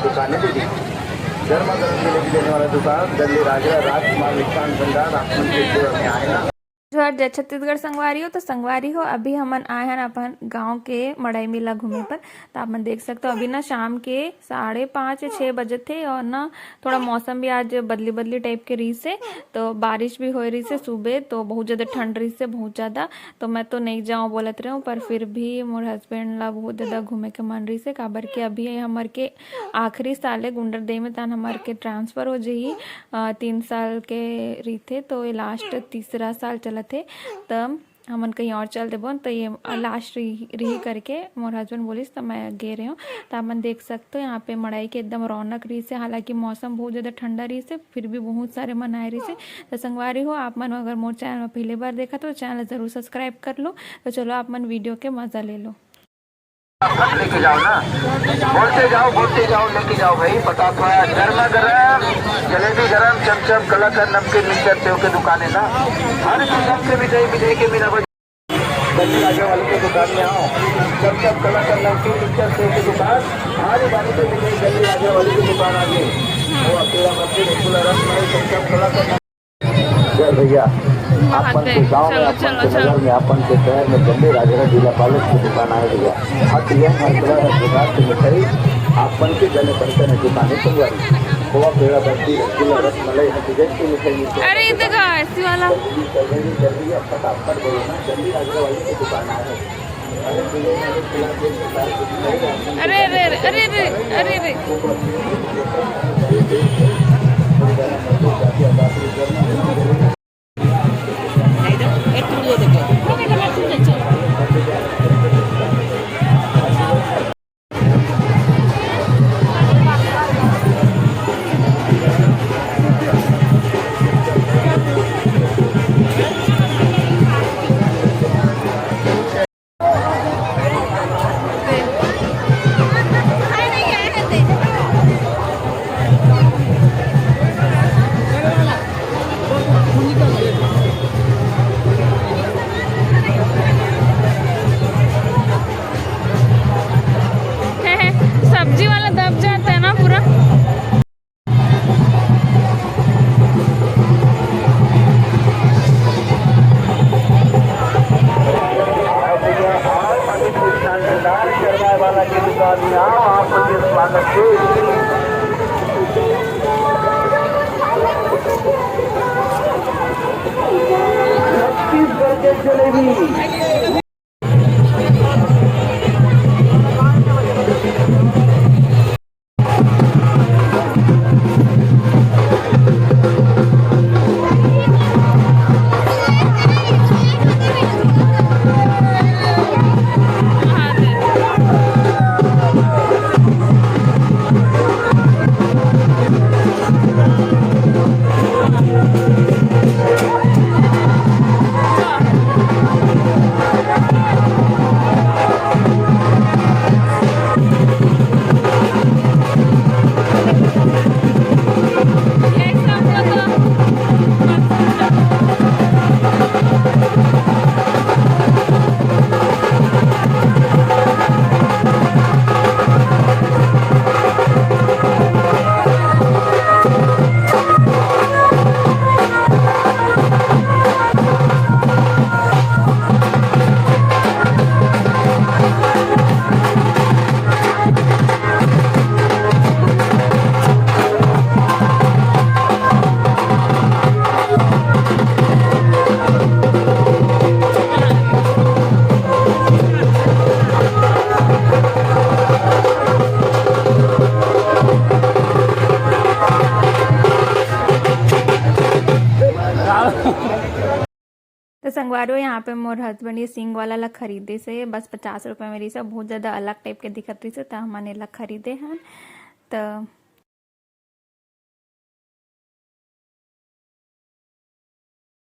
दुकानें भी दी। गर्मा गर्म जिलेबी देने वाला दुकान दिल्ली राजा राजकुमार मिष्ठान भंडार आप के सेवा में आए ना। जोहार जय छत्तीसगढ़ संगवारी हो तो संगवारी हो अभी हमन आए हैं अपन गांव के मड़ई मेला घूमे पर। तो आप मन देख सकते हो अभी ना शाम के 5:30-6 बजे थे और ना थोड़ा मौसम भी आज बदली बदली टाइप के रही से, तो बारिश भी हो रही से सुबह, तो बहुत ज़्यादा ठंड रही से बहुत ज़्यादा। तो मैं तो नहीं जाऊँ बोलत रही हूँ, पर फिर भी मोर हस्बैंड ला बहुत ज़्यादा घूमे के मन रही से, काबर के अभी हमार के आखिरी साल है गुंडर दे में, तन हमार के ट्रांसफ़र हो जाही 3 साल के रही थे, तो ये लास्ट तीसरा साल चला थे। तब हमन कहीं और चल देबो, तो ये लास्ट रही करके मोर हस्बैंड बोलिस, तो मैं गे रही हूँ। तो आप मन देख सकते हो यहाँ पे मड़ाई के एकदम रौनक रही से, हालांकि मौसम बहुत ज़्यादा ठंडा रही से, फिर भी बहुत सारे मन आए रही से। तो संगवारी हो आप मन अगर मोर चैनल में पहली बार देखा तो चैनल ज़रूर सब्सक्राइब कर लो। तो चलो आप मन वीडियो के मज़ा ले लो। लेके जाओ ना, बोलते जाओ लेके जाओ भाई। फटाफट गर्मा गर्म जलेबी गरम चमचम कलाकर नमकीन मिक्सर सेव के दुकान है ना। हर किस्म के मिठाई के बिना दिल्ली राजा वाले की दुकान में आओ। चमचम कलाकर नमकीन मिक्सर सेव की दुकान आज बारी से मिठाई दिल्ली राजा वाले की दुकान आ गई। वो अकेला मछली रसगुल्ला रसमलाई चमचम कलाकर भैया अपन के गाँव में, अपन के नगर में, अपन के शहर में दिल्ली राजा जिला कॉलेज की दुकान आए भैया। हर प्रकार की मिठाई अपन के गले पड़ते हैं दुकानें संगवारी। खोआ पेड़ा बर्फी रसगुल्ला रसमलाई डिजाइन की मिठाई मिलती है। अरे देखा ऐसी वाला जल्दी फटाफट बोलो ना, दिल्ली राजा वाली की दुकान आए। अरे अरे अरे अरे अरे अरे सब्जी वाला दब जाता है ना पूरा। वाला की दुकान में आओ, आपके स्वागत है। छत्तीसगढ़ के जलेबी तो संगवारी हो यहाँ पे मोर हस्बैंड ये सिंग वाला ला खरीदे से बस 50 रुपये में रही से, बहुत ज़्यादा अलग टाइप के दिखत रही से, तो हमने ला खरीदे हैं।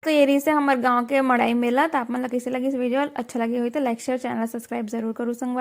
तो ये रही से हमारे गांव के मड़ाई मेला। तो आप मन ला कैसे लगी इस वीडियो, अच्छा लगी हुई तो लाइक शेयर चैनल सब्सक्राइब जरूर करो संगवारी।